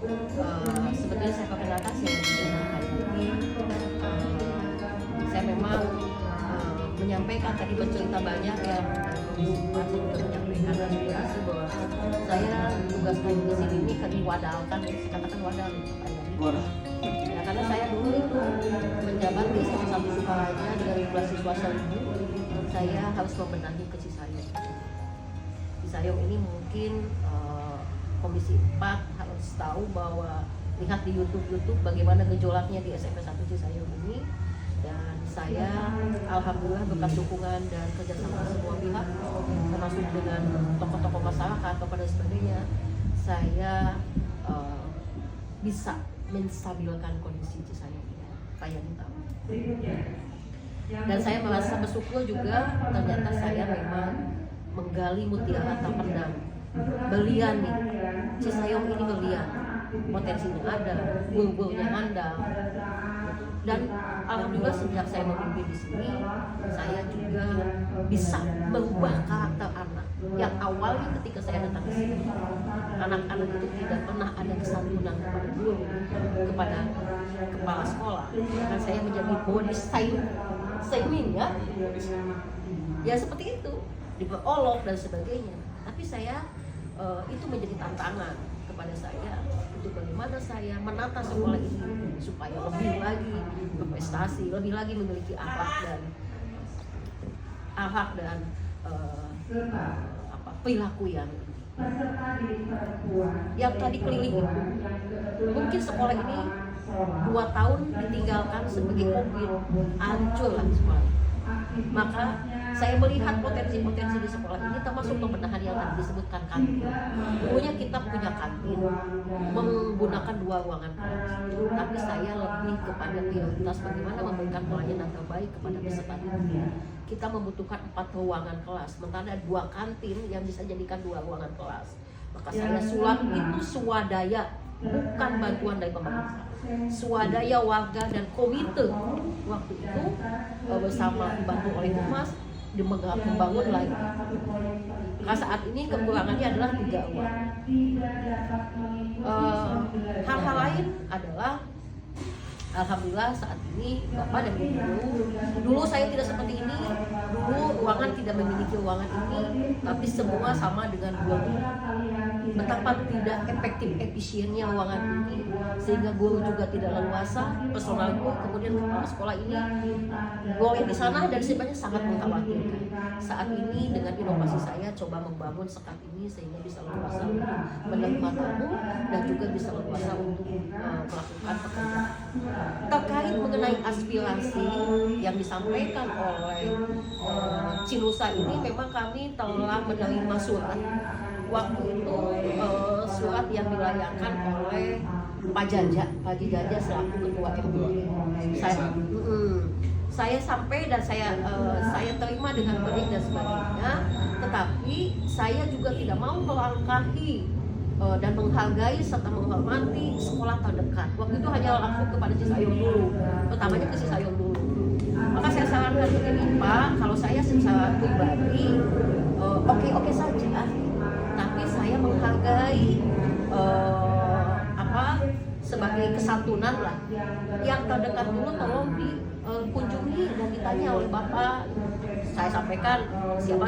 Sebetulnya saya perkenalkan saya ini saya memang menyampaikan tadi bercerita banyak yang saya juga menyampaikan aspirasi bahwa saya tugaskan di sini ini kan diwadalkan, saya katakan wadal ya, karena saya dulu itu menjabat di salah satu Sukaranya dengan jumlah siswa 1.000. Saya harus membenahi ke Cisayong. Cisayong ini mungkin Komisi 4 harus tahu bahwa lihat di YouTube bagaimana gejolaknya di SMP 1 Cisayong ini, dan saya alhamdulillah berkat dukungan dan kerjasama semua pihak termasuk dengan tokoh-tokoh masyarakat dan sebagainya, saya bisa menstabilkan kondisi Cisayong ini kayak tahu. Dan saya merasa bersyukur juga, ternyata saya memang menggali mutiara tak pendam, berlian nih, Cisayong ini berlian, potensinya ada, bulbulnya handal. Dan alhamdulillah sejak saya memimpin di sini, saya juga bisa mengubah karakter anak yang awalnya ketika saya datang ke sini, anak-anak itu tidak pernah ada kesantunan kepada guru, kepada kepala sekolah, dan saya menjadi body shaming ya seperti itu, diperolok dan sebagainya. Tapi saya itu menjadi tantangan kepada saya untuk bagaimana saya menata sekolah ini supaya lebih lagi berprestasi, lebih lagi memiliki akhlak dan perilaku yang tadi keliling itu. Mungkin sekolah ini 2 tahun ditinggalkan sebagai COVID, hancur lah sekolah. Maka saya melihat potensi-potensi di sekolah ini, termasuk pembenahan yang tadi disebutkan kantin. Dulunya kita punya kantin menggunakan 2 ruangan kelas, tapi saya lebih kepada prioritas bagaimana memberikan pelayanan terbaik kepada peserta didik. Kita membutuhkan 4 ruangan kelas, sementara 2 kantin yang bisa jadikan 2 ruangan kelas. Maka saya sulap itu swadaya, bukan bantuan dari pemerintah. Swadaya warga dan komite waktu itu bersama dibantu oleh Humas membangun lagi. Nah, saat ini kekurangannya adalah 3 ruangan. Hal-hal lain adalah alhamdulillah saat ini Bapak dan Ibu, dulu saya tidak seperti ini, dulu ruangan tidak memiliki ruangan ini, tapi semua sama dengan guru. Betapa tidak efisiennya ruangan ini, sehingga guru juga tidak leluasa, personal guru, kemudian kepala sekolah ini boleh di sana dan sebenarnya sangat mengkhawatirkan. Saat ini dengan inovasi saya coba membangun sekat ini sehingga bisa leluasa untuk menerima tamu dan juga bisa leluasa untuk melakukan pekerjaan. Terkait mengenai aspirasi yang disampaikan oleh Cinusa ini, memang kami telah menerima surat. Waktu itu surat yang dilayangkan oleh Pak Jaja selaku ketua RW. Saya sampai dan saya terima dengan baik dan sebagainya, tetapi saya juga tidak mau melangkahi dan menghargai serta menghormati sekolah terdekat. Waktu itu hanya langsung kepada Cisayong dulu, pertamanya ke Cisayong dulu. Maka saya sarankan begini, Pak, kalau saya secara pribadi oke saja, tapi saya menghargai sebagai kesantunan lah. Yang terdekat dulu tolong dikunjungi dan ditanya oleh Bapak. Saya sampaikan siapa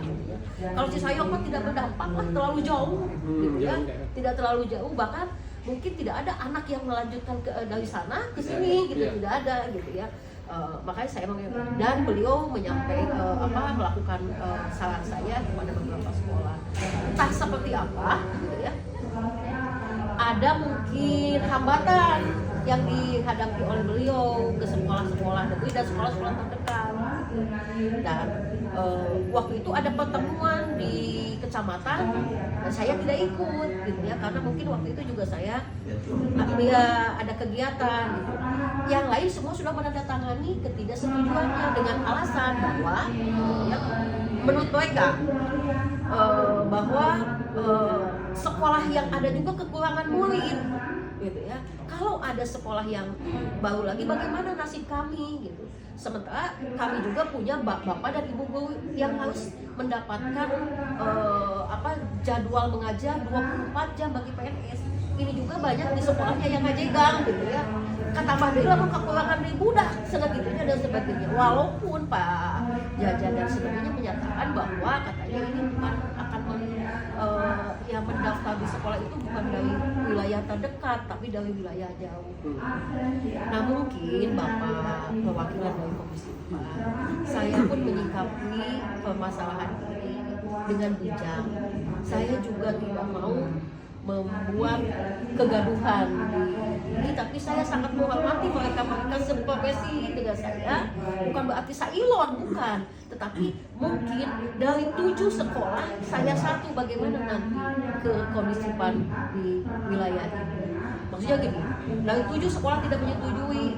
gitu ya. Kalau Cisayong kan tidak berdampak lah, terlalu jauh gitu ya. Tidak terlalu jauh, bahkan mungkin tidak ada anak yang melanjutkan dari sana ke sini gitu, tidak ada gitu ya. Makanya saya dan beliau melakukan saran saya kepada beberapa sekolah. Entah seperti apa gitu ya. Ada mungkin hambatan yang dihadapi oleh beliau ke sekolah-sekolah negeri dan sekolah-sekolah terdekat. Dan waktu itu ada pertemuan di kecamatan dan saya tidak ikut gitu ya, karena mungkin waktu itu juga saya ada kegiatan gitu. Yang lain semua sudah menandatangani ketidaksetujuannya dengan alasan bahwa menurut mereka bahwa sekolah yang ada juga kekurangan murid gitu ya. Kalau ada sekolah yang baru lagi, bagaimana nasib kami gitu. Sementara kami juga punya bapak dan ibu guru yang harus mendapatkan jadwal mengajar 24 jam bagi PNS. ini juga banyak di sekolahnya yang ngajegang gitu ya. Kata Madela mah kekurangan dari budak segitunya dan sebagainya. Walaupun Pak Jaja dan sebagainya menyatakan bahwa katanya ini bukan akan yang mendaftar di sekolah itu bukan dari wilayah terdekat tapi dari wilayah jauh. Nah mungkin Bapak perwakilan dari Komisi 4, saya pun menyikapi permasalahan ini dengan bijak. Saya juga tidak mau membuat kegaduhan ini, tapi saya sangat menghormati mereka seprofesi dengan saya. Bukan berarti saya ilon, bukan, tetapi mungkin dari 7 sekolah saya satu bagaimana nanti ke Komisi PAN di wilayah ini. Maksudnya gini, dari 7 sekolah tidak menyetujui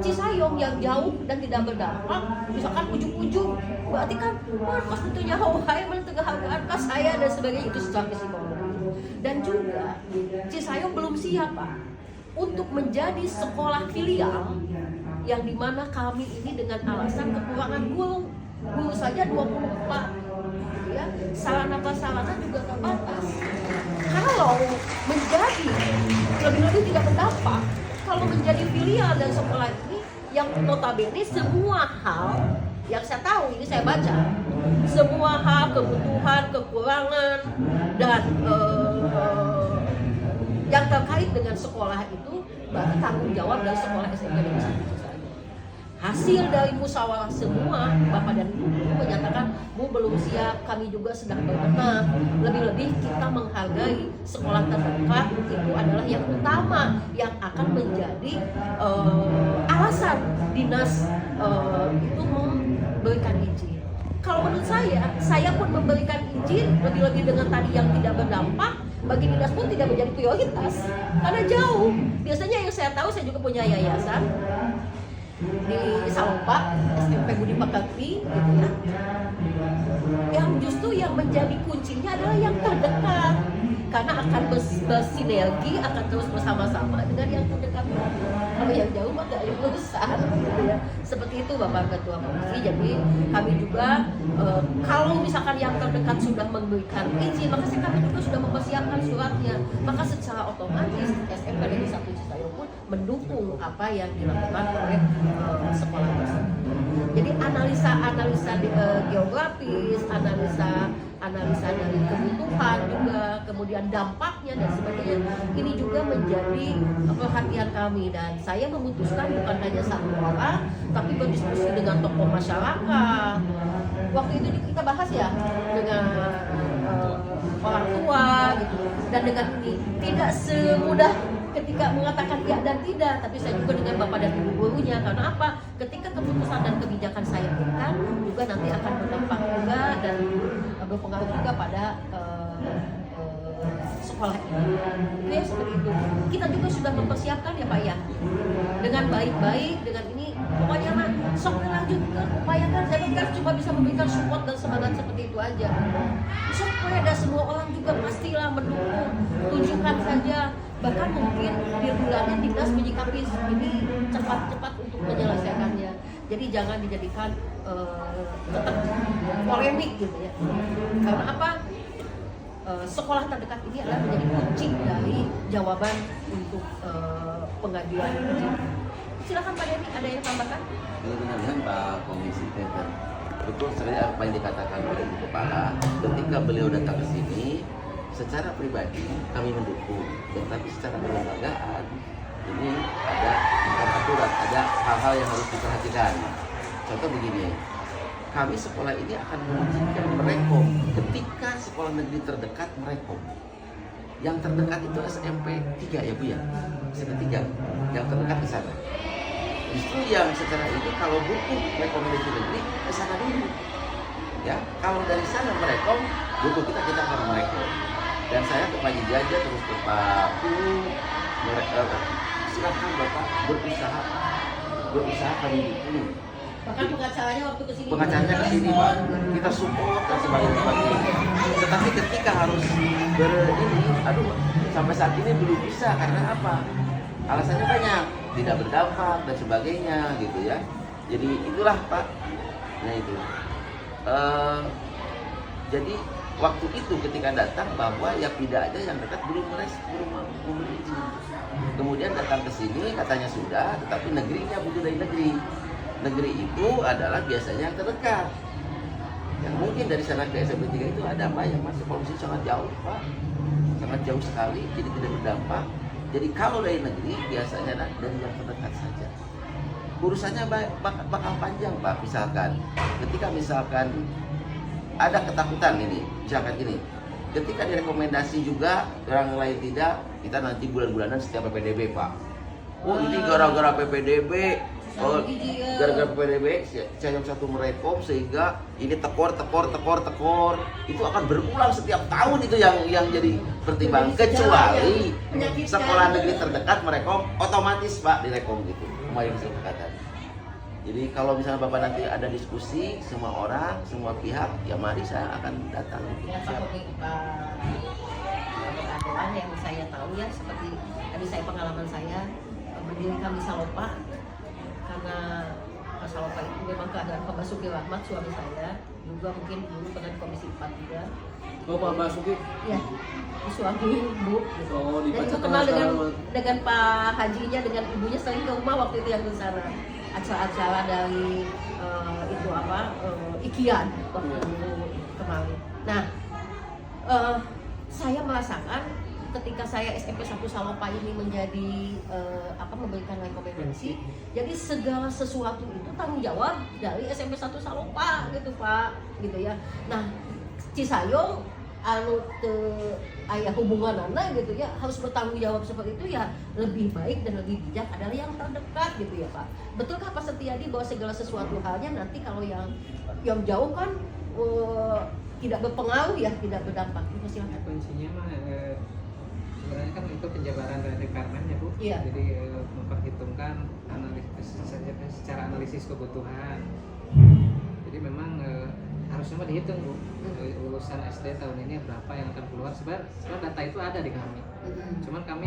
Cisayong yang jauh dan tidak berdampak, misalkan ujung-ujung, berarti kan kos tentunya Hawaii menegakkan kas saya dan sebagainya, itu secara psikologi. Dan juga Cisayong belum siap Pak untuk menjadi sekolah filial yang dimana kami ini dengan alasan kekurangan guru saja 24 ya, sarana prasarana juga terbatas. Kalau menjadi lebih-lebih tidak berdampak, kalau menjadi filial dan sekolah ini yang notabene semua hal yang saya tahu, ini saya baca, semua hal, kebutuhan, kekurangan, dan yang terkait dengan sekolah itu berarti tanggung jawab dari sekolah SMP Negeri 1 saja. Hasil dari musyawarah semua, Bapak dan Ibu menyatakan, Bu belum siap, kami juga sedang berbenah. Lebih-lebih kita menghargai sekolah terdekat itu adalah yang utama yang akan menjadi alasan dinas itu memberikan izin. Kalau menurut saya pun memberikan izin lebih-lebih dengan tadi yang tidak berdampak, bagi dinas pun tidak menjadi prioritas karena jauh. Biasanya yang saya tahu, saya juga punya yayasan di Salompa, SMP Budi Pekerti gitu ya. Yang justru yang menjadi kuncinya adalah yang terdekat karena akan bersinergi, akan terus bersama-sama dengan yang terdekat. Kalau yang jauh mah gak ada urusan gitu ya. Seperti itu Bapak Ketua Komisi. Jadi kami juga kalau misalkan yang terdekat sudah memberikan izin, maka kami juga sudah mempersiapkan suratnya. Maka secara otomatis SMP Negeri 1 Cisayong pun mendukung apa yang dilakukan oleh sekolah tersebut. Jadi analisa geografis, analisa dari kebutuhan juga, kemudian dampaknya dan sebagainya, ini juga menjadi perhatian kami. Dan saya memutuskan bukan hanya satu orang, tapi berdiskusi dengan tokoh masyarakat. Waktu itu kita bahas ya dengan orang tua gitu, dan dengan ini tidak semudah ketika mengatakan ya dan tidak, tapi saya juga dengan Bapak dan Ibu gurunya. Karena apa? Ketika keputusan dan kebijakan saya berikan juga nanti akan berdampak juga dan berpengaruh juga pada sekolah ini. Ya seperti itu. Kita juga sudah mempersiapkan ya Pak ya, dengan baik-baik, dengan ini pokoknya mah sok dilanjutkan, upayakan. Saya kan cuma bisa memberikan support dan semangat seperti itu aja. Supaya ada semua orang juga pastilah mendukung, tunjukkan saja. Bahkan mungkin di bulannya dinas menyikapi ini cepat-cepat untuk menyelesaikannya. Jadi jangan dijadikan tetap polemik gitu ya. Karena apa? Sekolah terdekat ini adalah menjadi kunci dari jawaban untuk pengajuan izin. Silakan Pak Denny, ada yang tambahkan? Dengan Pak Komisi Peter, betul sekali apa yang dikatakan oleh Ibu Kepala. Ketika beliau datang ke sini, secara pribadi kami mendukung, tetapi secara kelembagaan ini ada aturan, ada hal-hal yang harus diperhatikan. Contoh begini, kami sekolah ini akan mengizinkan merekom ketika sekolah negeri terdekat merekom. Yang terdekat itu SMP 3 ya Bu ya? SMP 3 yang terdekat di sana. Justru yang secara ini kalau butuh rekomendasi negeri ke sana dulu. Ya, kalau dari sana merekom, butuh kita akan merekom. Dan saya ke Pak Jaja terus ke Pak mereka silakan Bapak berusaha kami dukung. Bahkan pengacaranya waktu kesini. Pengacaranya kesini Pak, kita support dan sebagainya. Tetapi ketika harus sampai saat ini belum bisa karena apa? Alasannya banyak, tidak berdampak dan sebagainya gitu ya. Jadi itulah Pak. Nah itu. Jadi waktu itu ketika datang bahwa Yapida aja yang dekat belum memberi izin. Kemudian datang ke sini katanya sudah, tetapi negerinya butuh dari negeri. Negeri itu adalah biasanya yang terdekat. Yang mungkin dari sana ke SMP 3 itu ada Pak yang masih polisi sangat jauh Pak, sangat jauh sekali, jadi tidak berdampak. Jadi kalau dari negeri biasanya dari yang terdekat saja. Urusannya bakal panjang Pak, misalkan ketika misalkan ada ketakutan ini, misalkan gini, ketika direkomendasi juga orang lain tidak, kita nanti bulan-bulanan setiap PPDB Pak. Oh ini gara-gara PPDB, gara-gara PPDB saya yang satu merekom sehingga ini tekor, itu akan berulang setiap tahun itu yang jadi pertimbangan, kecuali sekolah negeri terdekat merekom otomatis Pak direkom gitu. Kemarin kesepakatan. Jadi kalau misalnya Bapak nanti ada diskusi semua orang, semua pihak, ya mari saya akan datang. Ya, seperti Pak yang saya tahu ya, seperti tadi saya pengalaman saya mendirikan Misalopa, karena Misalopa itu memang keadaan Pak Basuki Rahmat suami saya juga mungkin dulu pernah di Komisi 4 juga. Oh Pak Basuki? Ya, suami Bu. Gitu. Oh, dan itu kenal dengan Pak Hajinya, dengan ibunya sering ke rumah waktu itu yang di sana. Acara-acara dari itu apa Ikian waktu kemarin. Nah, saya merasakan ketika saya SMP 1 Salopa ini menjadi memberikan rekomendasi, jadi segala sesuatu itu tanggung jawab dari SMP 1 Salopa gitu Pak, gitu ya. Nah, Cisayong anu ke ayah hubungan anak gitu ya, harus bertanggung jawab seperti itu ya, lebih baik dan lebih bijak adalah yang terdekat gitu ya Pak. Betulkah Pak Setiadi bahwa segala sesuatu halnya nanti kalau yang jauh kan tidak berpengaruh ya, tidak berdampak? Itu silakan. Kuncinya mah sebenarnya kan itu penjabaran dari departemen ya Bu. Iya. Jadi memperhitungkan secara analisis kebutuhan. Jadi memang harusnya mah dihitung Bu. Lulusan SD tahun ini berapa yang akan keluar. Sebenarnya data itu ada di kami. Cuman kami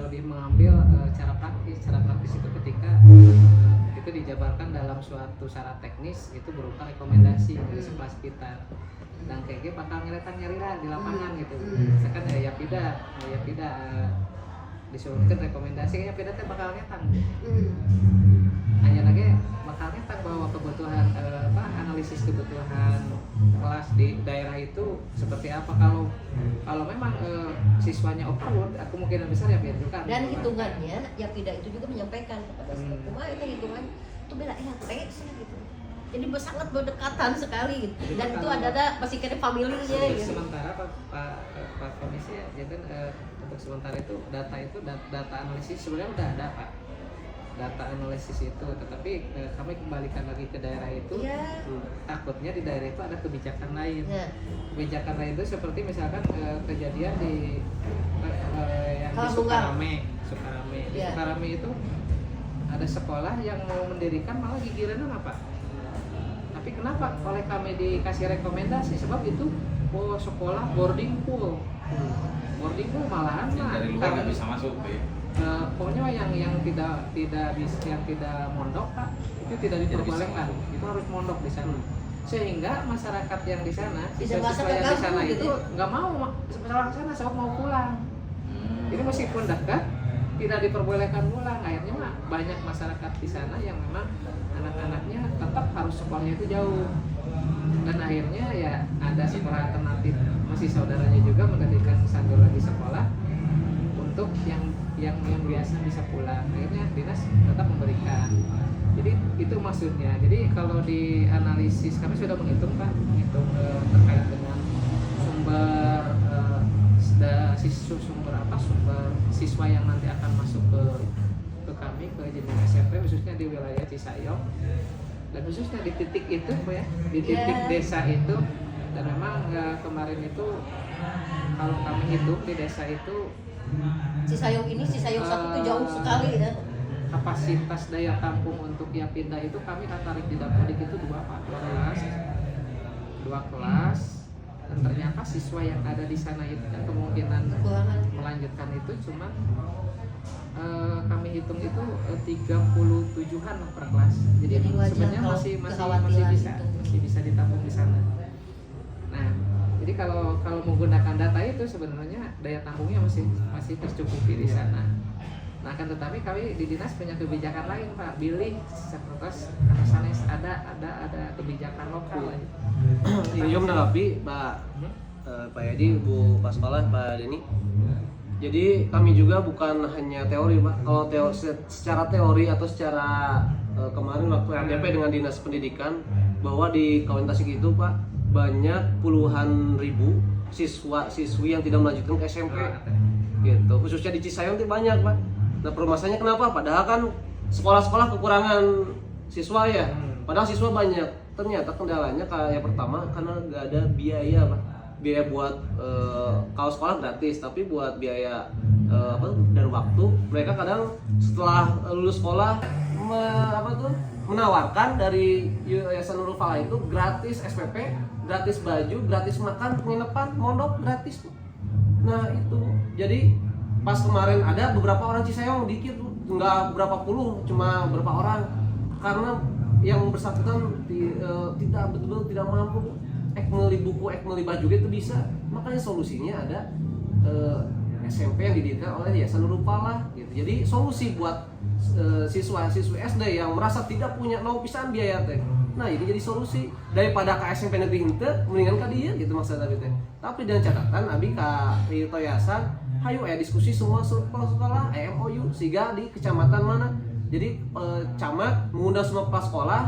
lebih mengambil cara praktis itu ketika itu dijabarkan dalam suatu syarat teknis itu berupa rekomendasi dari sekelas kita. Dan kayaknya bakal nyari di lapangan gitu. Misalkan Yapida disuruhkan rekomendasi, kayaknya Yapida teh bakal ngetang. Hanya lagi bakal ngetang bahwa kebutuhan analisis kebutuhan kelas di daerah itu seperti apa. Kalau memang siswanya overload, kemungkinan besar ya juga. Dan hitungannya Yapida itu juga menyampaikan kepada saya, cuma itu hitungan itu beda RT sih gitu. Jadi sangat berdekatan sekali gitu. Dan itu ada masih kira familinya gitu. Sementara Pak Komisi ya, jadi untuk sementara itu data analisis sebenarnya udah ada Pak. Data analisis itu, tetapi kami kembalikan lagi ke daerah itu. Takutnya di daerah itu ada kebijakan lain. Kebijakan lain itu seperti misalkan kejadian di yang di Sukarame. Di Sukarame itu ada sekolah yang mau mendirikan malah gigirenan apa? Tapi kenapa oleh kami dikasih rekomendasi? Sebab itu sekolah boarding pool. Boarding pool malahan dari luar nggak bisa masuk ya. Pokoknya yang tidak mondok Pak, itu tidak diperbolehkan. Itu harus mondok di sana. Sehingga masyarakat yang di sana, siswa yang di sana itu nggak mau sekolah sana, sok mau pulang. Jadi meskipun dekat, tidak diperbolehkan pulang. Akhirnya mah banyak masyarakat di sana yang memang anak-anaknya tetap harus sekolahnya itu jauh. Dan akhirnya ya ada sekolah alternatif, masih saudaranya juga mendirikan satu lagi sekolah untuk yang biasa bisa pulang. Akhirnya dinas tetap memberikan. Jadi itu maksudnya. Jadi kalau di analisis kami sudah menghitung Pak, terkait dengan sumber sumber siswa yang nanti akan masuk ke kami ke jenjang SMP khususnya di wilayah Cisayong dan khususnya di titik itu ya, di titik desa itu. Dan memang kemarin itu kalau kami hitung di desa itu Cisayong satu itu jauh sekali ya. Kapasitas daya tampung untuk Yapinda itu kami tarik di Dapodik itu dua kelas. Dan ternyata siswa yang ada di sana itu kemungkinan melanjutkan itu cuma kami hitung itu 37-an per kelas. Jadi sebenarnya masih bisa ditampung di sana. Nah, Jadi kalau menggunakan data itu sebenarnya daya tampungnya masih tercukupi di sana. Nah, kan tetapi kami di dinas punya kebijakan lain, Pak. Bilih seperti sanes ada kebijakan lokal. Ini menanggapi Pak Yadi, Bu Pak Sekolah, Pak Denny. Jadi kami juga bukan hanya teori, Pak. Kalau secara teori atau secara kemarin waktu RDP dengan Dinas Pendidikan, bahwa di Kabupaten Tasik itu, Pak, banyak puluhan ribu siswa-siswi yang tidak melanjutkan ke SMP. Gitu. Khususnya di Cisayong itu banyak, Pak. Nah, permasalahannya kenapa? Padahal kan sekolah-sekolah kekurangan siswa ya. Padahal siswa banyak. Ternyata kendalanya yang pertama karena nggak ada biaya, Pak. Biaya buat kalau sekolah gratis, tapi buat biaya dan waktu mereka kadang setelah lulus sekolah menawarkan dari Yayasan Nurul Falah itu gratis SPP, gratis baju, gratis makan, penginapan, mondok gratis. Nah itu jadi pas kemarin ada beberapa orang Cisayong dikit, nggak berapa puluh, cuma berapa orang karena yang bersangkutan tidak betul-betul tidak mampu beli buku, beli baju itu bisa. Makanya solusinya ada SMP yang didirikan oleh Yayasan Nurul Falah gitu. Jadi solusi buat siswa-siswi SD yang merasa tidak punya pisan biaya teh. Nah, ini jadi solusi daripada ke SMP negeri henteu mendingan ka dieu gitu maksud abi teh. Tapi dengan catatan abi ka ieu yayasan hayu diskusi semua sekolah MOU siga di kecamatan mana. Jadi camat mengundang semua kepala sekolah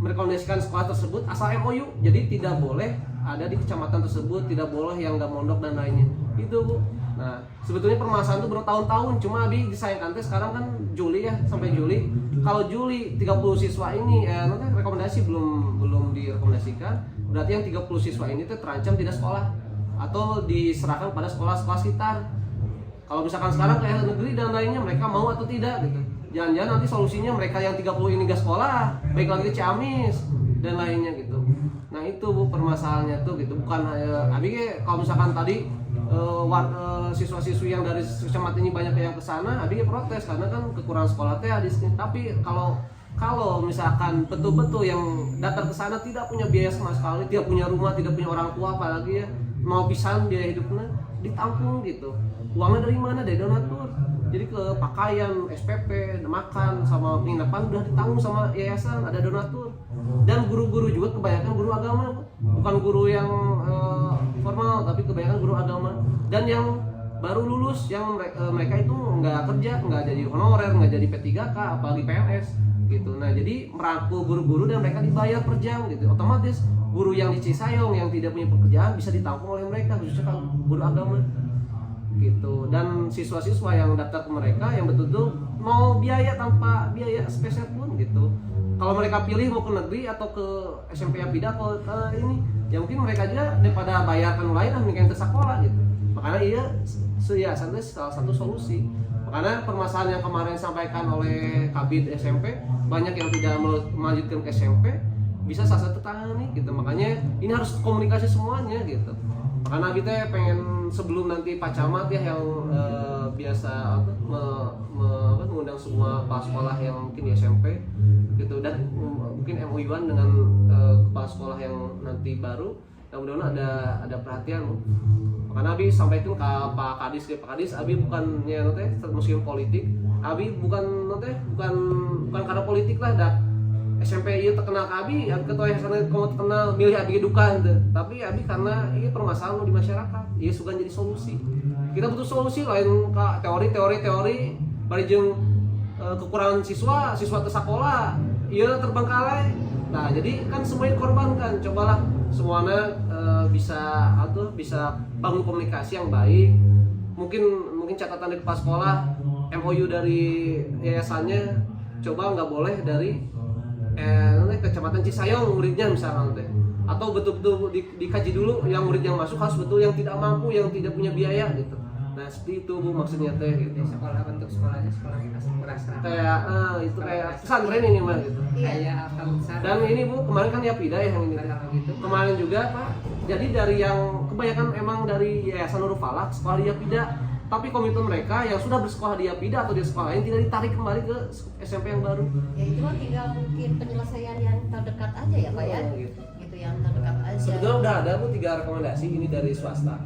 merekomendasikan sekolah tersebut asal MOU. Jadi tidak boleh ada di kecamatan tersebut, tidak boleh yang nggak mondok dan lainnya. Itu, Bu. Nah, sebetulnya permasalahan itu bertahun-tahun, cuma abi disayangkan teh sekarang kan Juli ya, sampai Juli. Kalau Juli 30 siswa ini nanti rekomendasi belum direkomendasikan, berarti yang 30 siswa ini tuh terancam tidak sekolah atau diserahkan pada sekolah-sekolah sekitar. Kalau misalkan sekarang kayak negeri dan lainnya mereka mau atau tidak gitu. Jangan-jangan nanti solusinya mereka yang 30 ini gak sekolah, baik lagi ke Ciamis dan lainnya gitu. Nah, itu Bu permasalahannya tuh gitu. Bukan abi kalau misalkan tadi siswa-siswi yang dari kecamatan ini banyak yang kesana, abi protes karena kan kekurangan sekolah teh di sini. Tapi kalau misalkan betul-betul yang datang ke sana tidak punya biaya sama sekali, tidak punya rumah, tidak punya orang tua apalagi ya, mau pisan biaya hidupnya ditanggung gitu. Uangnya dari mana? Dari donatur. Jadi ke pakaian, SPP, makan sama penginapan udah ditanggung sama yayasan, ada donatur. Dan guru-guru juga kebanyakan guru agama, bukan guru yang formal, tapi kebanyakan guru agama. Dan yang baru lulus, yang mereka itu nggak kerja, nggak jadi honorer, nggak jadi P3K, apalagi PNS gitu. Nah, jadi merangkul guru-guru dan mereka dibayar per jam gitu. Otomatis guru yang di Cisayong yang tidak punya pekerjaan bisa ditampung oleh mereka, khususnya guru agama gitu. Dan siswa-siswa yang daftar ke mereka yang betul-betul mau biaya tanpa biaya spesial pun gitu. Kalau mereka pilih mau ke negeri atau ke SMP yang pindah atau ini, ya mungkin mereka juga daripada bayarkan lain mendingan ke sekolah gitu. Makanya iya yayasan itu salah satu solusi. Makanya permasalahan yang kemarin disampaikan oleh Kabid SMP, banyak yang tidak melanjutkan ke SMP, bisa salah satu tangani gitu. Makanya ini harus komunikasi semuanya gitu. Karena kita pengen sebelum nanti Pak Camat ya yang biasa mengundang semua kepala sekolah yang mungkin di SMP gitu, dan mungkin MOU-an dengan kepala sekolah yang nanti baru, mudah-mudahan ada perhatian. Karena abi sampaikan ke Pak Kadis, abi bukannya museum politik, abi bukan karena politik lah dah. SMP itu terkenal ke abi, ketua yayasan kalau terkenal milih abi duka gitu. Tapi abi karena ini permasalahan di masyarakat, iya suka jadi solusi. Kita butuh solusi lain ke teori bari jeung kekurangan siswa tersekolah, iya terbengkalai. Nah, jadi kan semuanya dikorbankan. Cobalah semuanya bisa bangun komunikasi yang baik. Mungkin catatan dari kepala sekolah, MOU dari yayasannya coba nggak boleh dari kecamatan Cisayong muridnya misalnya teh, atau betul-betul dikaji dulu yang murid yang masuk harus betul yang tidak mampu, yang tidak punya biaya gitu. Nah, seperti itu Bu maksudnya teh gitu. Sekolah bentuk sekolahnya sekolah berasrama. Kayak itu kayak pesantren ini mah gitu. Kayak akal besar. Dan ini Bu kemarin kan Yapida ya yang ini. Gitu. Kemarin juga Pak. Jadi dari yang kebanyakan emang dari Yayasan Nurul Falah sekolah di Yapida. Tapi komitmen mereka yang sudah bersekolah di Yapida atau di sekolah lain tidak ditarik kembali ke SMP yang baru. Ya itu kan tinggal mungkin penyelesaian yang terdekat aja ya Pak ya. Gitu. gitu yang terdekat aja. Sebetulnya udah ada Bu 3 rekomendasi ini dari swasta.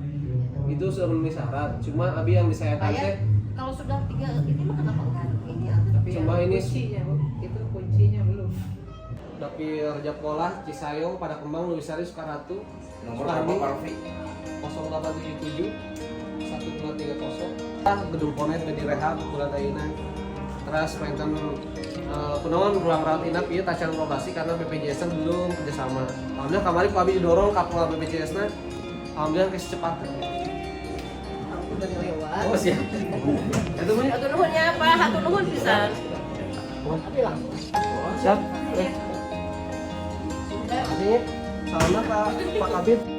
Itu sudah memenuhi syarat. Cuma Abi yang disayangkan teh Kalau sudah 3 ini mah kenapa enggak ini ya? Tapi Cuma yang ini- kuncinya, Bu, itu kuncinya belum. Dapir Japolah, Cisayong, Pada Kembang, Luisari, Sukaratu, Nomor berapa Pak Rofi? 0877 1230. Gedung Ponet Medi Rehab bulan ayeuna. Terus penten kunaon ruang rawat inap ieu tacan probasi karena BPJS belum kerjasama. Alhamdulillah kemarin Pak Abi didorong ka pola BPJS-na. Alhamdulillah geus cepat. Aku udah lewat. Oh siap. Itu mah Hatur nuhunnya apa? Hatur nuhun pisan. Tapi langsung. siap. Sudah. Ini salamnya Pak Kabit.